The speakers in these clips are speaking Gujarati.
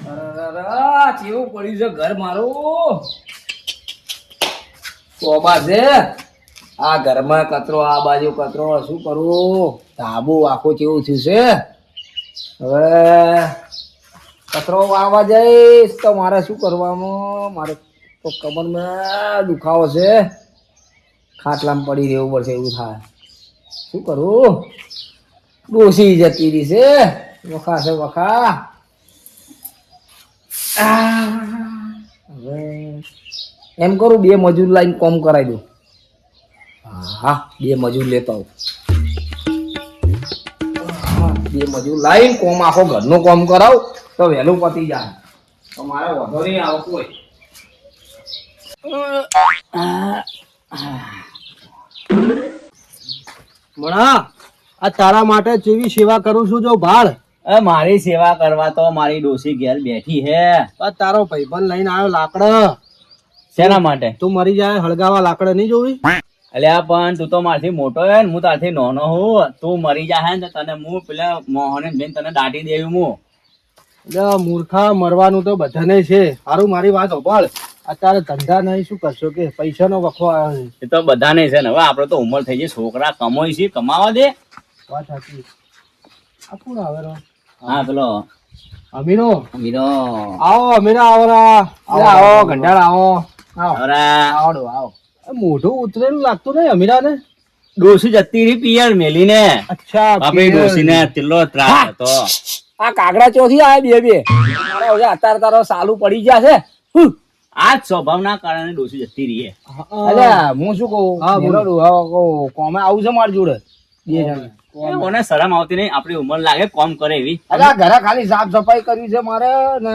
અરે કેવું પડ્યું છે ઘર મારું. તોબા છે આ ઘરમાં કચરો, આ બાજુ કચરો, શું કરું? ધાબુ આખું કેવું થયું છે. હવે કચરો વાળવા જઈશ તો મારે શું કરવાનું? મારે તો કમરમાં દુખાવો છે, ખાટલામાં પડી રહેવું પડશે એવું થાય. શું કરું? ડોસી જતી રહી છે, વખા છે વખા. હવે એમ કરું, બે મજૂર લાઈન કોમ કરાવી દઉં. હા, બે મજૂર લેતો આવું. બે મજૂર લાઈન કોમ આખો ઘરનું કોમ કરાવ તો વહેલું પતી જાય, તો મારે વધો નહીં આવે કોઈ. મણા આ તારા માટે જેવી સેવા કરું છું જો ભાળ. મારી સેવા કરવા તો મારી ડોસી ઘેર બેઠી હે. આ તારો ભાઈબંધ લઈને આવ્યો લાકડ. શેના માટે? તું મરી જાય હળગાવા લાકડ નહીં જોવી? અલ્યા પણ તું તો મારથી મોટો હે ને હું તારથી નાનો હું. તું મરી જાય ને તને હું પેલા મોહને બેન તને દાટી દેવી હું. એટલે મૂર્ખા મરવાનું તો બધાને છે. સારું મારી વાત સાંભળ, અત્યારે ધંધા નહીં શું કરશો કે પૈસાનો વખો આવ્યો છે. એ તો બધાને છે ને. હવે આપડે તો ઉંમર થઈ ગઈ, છોકરા કમાય છે, કમાવા દે. વાત સાચી. આ કોણ આવે રો? હા પેલો અમીરો. મીરો આવો અમીરો આવરા. આવો ગંડાળ આવો. આવડો આવો. મોઢું ઉતરેલું લાગતું નહીં અમીરાને. ડોસી જતી રહી પિયર મેલીને. અચ્છા આપણી ડોસીને કેટલો ત્રાસ હતો. આ કાગડા ચોથી આવે બે અત્યારે તારો સાલું પડી ગયા છે. આ જ સ્વભાવના કારણે ડોસી જતી રહી. અલ્યા હું શું કહું, કોમે આવું છે મારી જોડે બે જણ. કોને શરમ આવતી નહીં? આપણી ઉંમર લાગે કોમ કરે એવી. અલ્યા ઘરે ખાલી સાફ સફાઈ કરવી છે મારે ને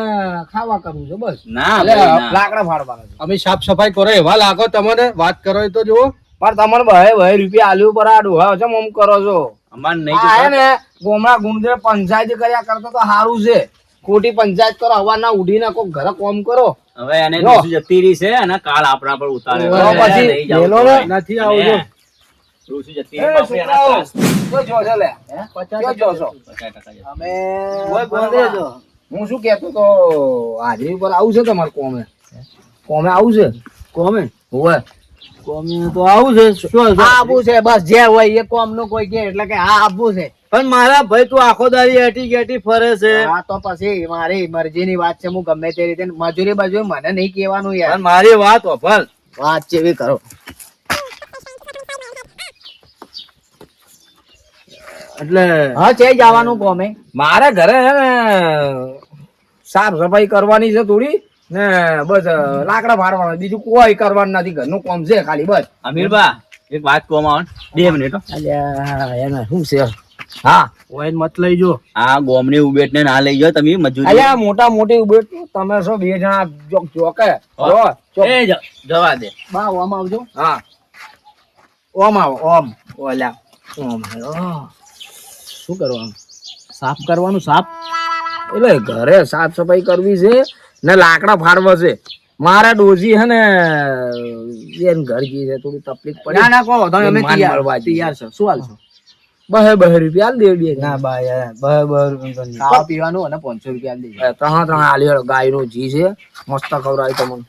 ખાવા કરવું છે બસ. ના લાકડા ફાડવાના છે. અમે સાફ સફાઈ કરો એવા લાગો તમને. વાત કરો એ તો જુઓ. પણ તમને ભાઈ રૂપિયા આલ્યું પર આ ડોહા છે આમ કરો છો. અમાર નહીં આ ને ગોમડા ગુંડે પંચાયત કર્યા કરતા તો સારું છે. ખોટી પંચાયત કરો, હવા ના ઉડીને કોઈ ઘરે કોમ કરો. હવે એને ડોસી જતી રહી છે અને કાળ આપણા પર ઉતારે. પછી લઈ જાવ નથી આવજો. ડોસી જતી રહી બાપરે, એના ત્રાસ. હું શું કેતો તો હાજરી ઉપર આવું છે તમારે કોમે? કોમે આવું છે? કોમે હોવે કોમે તો આવું છે. શું આવું છે બસ, જે હોય એ કોમ નું કોઈ કે એટલે કે હા આપવું છે. પણ મારા ભાઈ તું આખો દાડી એટી ગેટી ફરે છે. હા તો પછી મારી મરજી ની વાત છે. હું ગમે તે રીતે મજૂરી બાજુ મને નહીં કેવાનું યાર. પણ મારી વાત ઓફર વાત જેવી કરો. એટલે હા છે જવાનું કોમે. મારે ઘરે હે ને સાફ સફાઈ કરવાની છે થોડી ને બસ લાકડા ફાડવાના, બીજું કોઈ કરવાનું નથી. ઘરનું કામ છે ખાલી બસ. અમીરબા એક વાત કહો માં 2 મિનિટ. અલ્યા એને શું છે? હા ઓઈન મત લઈ જો. આ ગોમની ઉબેટ ને ના લઈ જાઓ તમે મજૂરી. અલ્યા મોટા મોટી ઉભેટ તમે છો બે જણા ચોકે જવા દે. બા ઓમ આવજો. હા ઓમ આવો ઓમ. ઓલ્યા ઓમ શું કરવાનું? સાફ કરવાનું. સાફ એટલે ઘરે સાફ સફાઈ કરવી છે ને લાકડા ફાડવા છે. મારા ડોસી હે ને બેન ઘર જી છે, થોડી તકલીફ પડી. ના ના કહો તમે. અમે તૈયાર છે. શું હાલ છો? 2 રૂપિયા આલ દે બે. ના બા યાર 2 રૂપિયા ખાવા પીવાનું અને 500 રૂપિયા દે. 3 આલી ગાય નો જી છે, મસ્ત ખવડાવી તમને.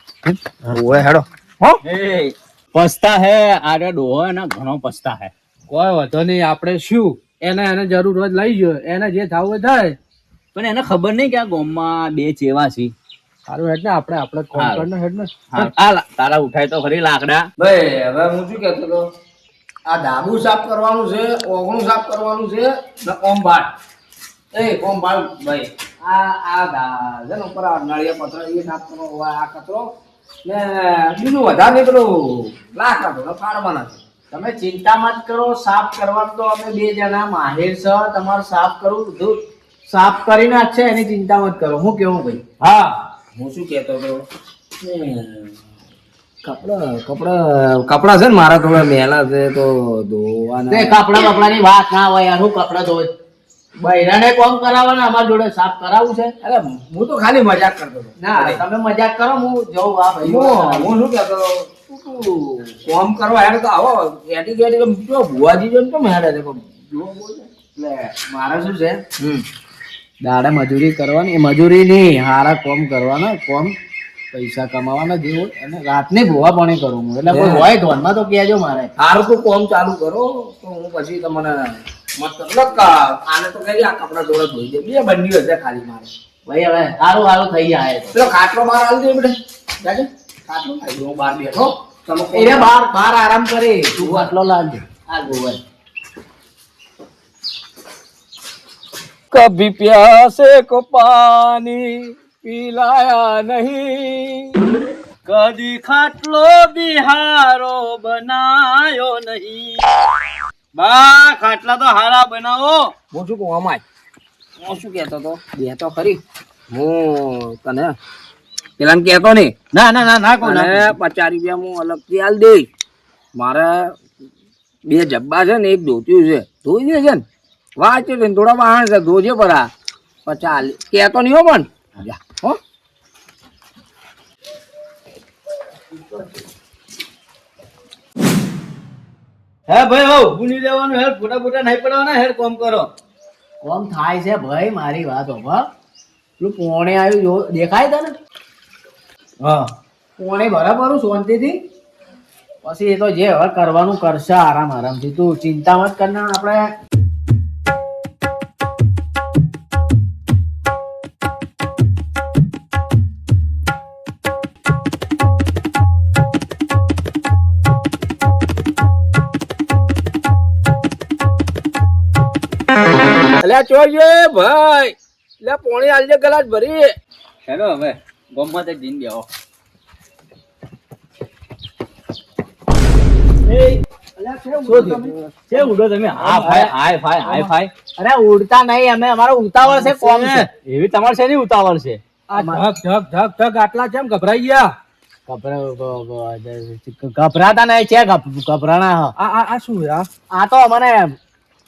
ઓએ હેડો હો. એ પસ્તા હે આરે ડોહો એના ઘણો પસ્તા હે. કોઈ વાંધો નહીં. આપણે શું એને જરૂર હોય લઈ ગયો. એને જે થાવું થાય. પણ એને ખબર નહીં કે આ ગોમમાં 2 ચેવા છે. સારું હેડ ને આપણે કોમ કરને હેડ ને. હા તારા ઉઠાય તો ખરી લાકડા. ભાઈ હવે હું શું કહેતો તો, આ ધાબુ સાફ કરવાનું છે, ઓગણું સાફ કરવાનું છે ને ઓમભાટ. ઓમભાટ ભાઈ આ છે ને ઉપર નળિયા પત્ર એ સાફ કરવાનો. આ કચરો ને બીજું વધારે નહીં પેલું લાકડા થોડા ફાડવાના છે. તમે ચિંતા મત કરો. સાફ કરવા તો અમે 2 જણા માહિર છે. તમારે સાફ કરવું બધું સાફ કરી નાખશે, એની ચિંતા મત કરો. હું કેવું ભાઈ? હા હું શું કહેતો હતો, કપડા છે ને મારા થોડા મેલા છે તો ધોવાના. કપડા બપડાની વાત ના હોય યાર. હું કપડા ધોય બૈરાને કોમ કરાવવાના, અમારા જોડે સાફ કરાવવું છે. અરે હું તો ખાલી મજાક કરતો હતો. ના તમે મજાક કરો, હું જઉં. આ ભાઈ હું શું કહેતો હતો, કોમ કરવા હેડ તો આવો એટી ભુવાજી જો ને કેમ હેડે છે. એટલે મારે શું છે, દાડે મજૂરી કરવાની, મજૂરી નહીં, હારા કોમ કરવાના, કોમ પૈસા કમાવાના જે હોય અને રાતને ભોવા પાણી કરું હું. એટલે કોઈ હોય ધોનમાં તો કહેજો મારે. સારું તું કોમ ચાલુ કરો તો હું પછી તમને મત આને તો કહેજે આ કપડા જોડે ધોઈ દે, બે બંડી હશે ખાલી મારે. ભાઈ હવે સારું સારું થઈ જાય. પેલો ખાટલો બહાર આવી દે બેટા, જાજે ખાટલો ખાઈ દઉં, હું બહાર બેઠો. તમે એને બાર આરામ કરે, તું આટલો લાવજે. આ ગોવાય कभी प्यासे को पानी पिलाया नहीं, કદી ખાટલો બિહારો બનાયો નહીં. બા ખાટલા તો હારા બનાવો. હું શું કહું અમાય, હું શું કહેતો હતો બે તો ખરી, હું તને પેલા કહેતો નહીં. ના ના ના ના કોણ અને 50 રૂપિયા હું અલગથી આલ દે. મારે 2 જબ્બા છે ને 1 ધોતિયું છે, ધોઈ દે છે ને વાંચે છે ને થોડા વાહણ છે, ધોજે પરા 50 કહેતો નહીં હો પણ જા હો. હે ભાઈ હો ભૂલી દેવાનું, હેર ફોટા ફોટા નહીં પડવાના, હેર કોમ કરો. કોમ થાય છે ભાઈ, મારી વાત હોભળ. પેલું પોણે આવ્યું જો દેખાય તને? હા પોણે બરાબર શાંતિથી, પછી એ તો જે હવે કરવાનું કરશે આરામ આરામથી. તું ચિંતા મત કરના. આપણે અલ્યા ચોરીએ ભાઈ, એટલે પોણી આલજે ગ્લાસ ભરી. હેલો હવે ગોમમાં તે જીન બેહો. છે ઉડો તમે? હા ભાઈ હાય ભાઈ હાય ભાઈ. અરે ઉડતા નહીં અમે, અમારો ઉતાવળ છે કોમ છે. એવી તમારે શેની ઉતાવળ છે? આ ઢક ઢક ઢક ઢક આટલા કેમ ગભરાઈ ગયા? ગભરાતા નહીં છે, ગભરાણા હ. આ શું છે? આ તો અમને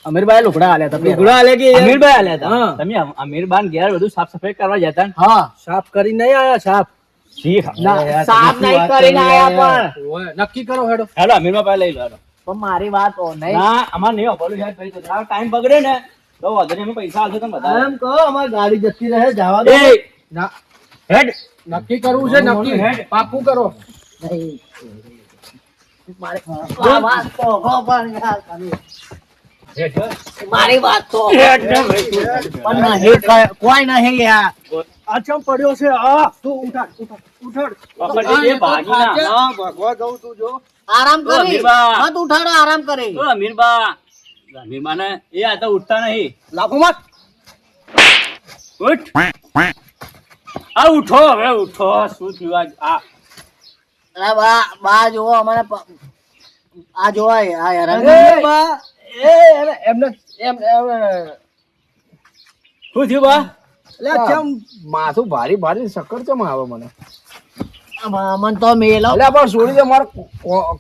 અમીરભાઈ લુગડા આલ્યા હતા. લુગડા આલે કે અમીરભાઈ આલ્યા હતા? તમે અમીરબાન ઘેર બધું સાફ સફાઈ કરવા જતા ને? હા, સાફ કરી નહીં આયા? સાફ શીખ. સાફ નહીં કરીને આયા પણ. ઓય, નક્કી કરો હેડો. હેલો અમીરબાઈ પાસે લઈ લો. પણ મારી વાત નહીં. ના અમાર નહીં બોલું યાર, ભાઈ તો ટાઈમ બગડે ને તો વધરે અમે પૈસા આવશે તમે બધા. એમ કહો અમારી ગાડી જતી રહે, જવા દો. એ ના, હેડ નક્કી કરવું છે, નક્કી પાકું કરો. વાત તો હો પણ યાર તમે. હેડ મારી વાત તો હેડ પણ નહીં, કોઈ નહીં યાર. આ ચમ પડ્યો છે? આ તું ઉઠાડ ઉઠાડ ઉઠાડ. પકડી દે ભાગી ના. હા, ભગવા દઉં તું જો. આરામ કરી, અમીરબા. મત ઉઠાડો, આરામ કરી. ઓ અમીરબા ને એ આ તો ઉઠતા નહીં. લાફો મત. ઉઠ આ ઉઠો હવે ઉઠો. શું થયું આજ? આ અરે બા જોવો અમારે આ જોવાય આ યાર. એમને એમ શું થયું બા? એટલે કેમ માથું ભારી ભારી શક્કર કેમ આવે મને? મન તો મેલો. એટલે પણ છોડી દે, મારે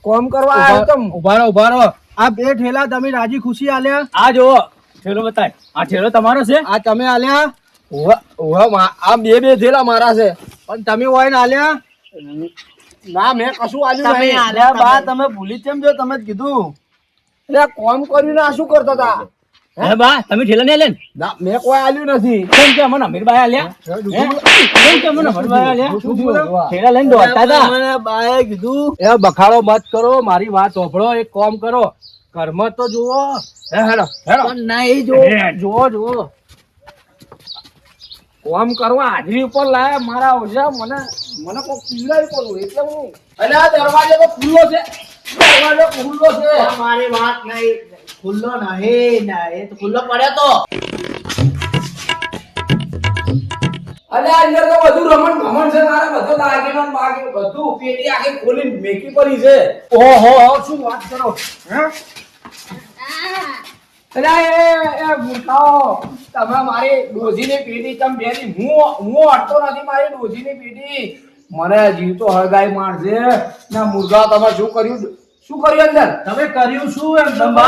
કોમ કરવા આવ્યો તો. ઉભા રહો ઉભા રહો. આ બે ઠેલા તમે રાજી ખુશી આલ્યા? આ જો ઠેલો બતાય. આ ઠેલો તમારો છે? આ તમે આલ્યા? આ બે થેલા મારા છે. પણ તમે હોય ને આલ્યા? ના મેં કશું આલ્યું તમે નહીં. આલ્યા બા, તમે ભૂલી કેમ જો? તમે જ કીધું. એટલે કોમ કર્યું ને આ શું કરતા હતા? હે બા તમે ઠેલા ને લે ને? ના મેં કોઈ આલ્યું નથી. કેમ કે મને અમીરભાઈ આલ્યા? હે? કેમ કે મને અમીરભાઈ આલ્યા? ઠેલા લઈને દોડતા હતા. મને બાએ કીધું એ બખાડો મત કરો, મારી વાત સાંભળો, એક કામ કરો, ઘરમાં તો જુઓ. હે હેડો હેડો. પણ નહીં જુઓ જુઓ. કોમ કરવા હાજરી ઉપર લાયા મારા ઓછા, મને કોઈ પીવડાવી પડવું એટલે હું. એટલે આ દરવાજો તો ખુલ્લો છે, દરવાજો ખુલ્લો છે. મારી વાત નહીં, ખુલ્લો નહીં ના, એ તો ખુલ્લો પડ્યો તો. અને આ અંદર તો બધું રમણ ભમણ છે, મારે બધો દાગીનો ને બાગીનો બધું પેટી આખી ખોલીને મેકી પડી છે. ઓહો શું વાત કરો? હે એટલે એ મૂર્ખાઓ, તમે મારી ડોશીની પેટી ચમ બેરી, હું અડતો નથી મારી ડોશીની પેટી. મને જીવતો હળગાઈ મારશે ના. મુર્ગા તમે શું કર્યું અંદર? તમે કર્યું શું? એમ તમે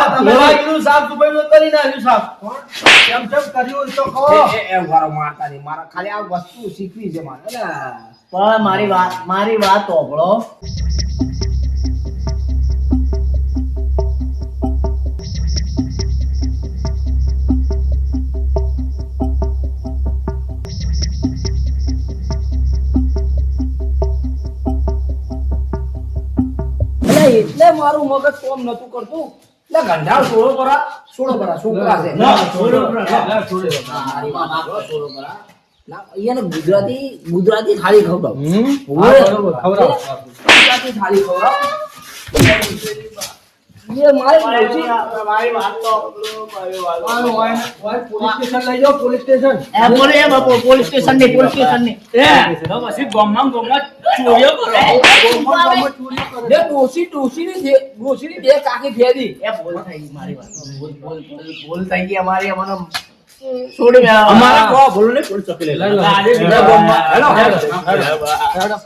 કીધું સાફ સફાઈ નું કરી નાખ્યું સાફ. કેમ કેમ કર્યું તો કહો. એ વારો મારતા નહીં, મારા ખાલી આ વસ્તુ શીખવી છે મારે. પણ મારી વાત સાંભળો. એટલે મારું મગજ કોમ નતું કરતું એટલે ગંધાવ છોડો પરા છોકરા છે ના, છોડો પરા. હા, મારી વાત સાંભળો, છોડો પરા. ના, અહીંયાને ગુજરાતી થાળી ખવડાવો. હા, બરોબર, ખવડાવો. ગુજરાતી થાળી ખવડાવો. એ મારી ડોશી મારી વાત તો મારું હોય પોલીસ સ્ટેશન લઈ જાઓ, પોલીસ સ્ટેશન. એ બોલે એ બાપુ, પોલીસ સ્ટેશન ની તો પછી ગામમાં ચોરીઓ કરો. જે ડોશીની બે કાકી ફેરી એ ભૂલ થઈ ગઈ મારી વાત ભૂલ થઈ ગઈ અમારી મને છોડી મેં અમારા કોઈ ભૂલ નહીં, પોલીસ ચોકી લઈ લો. લઈ લો. આજે બીજા ગામમાં હેલો, હેલો. હેડો.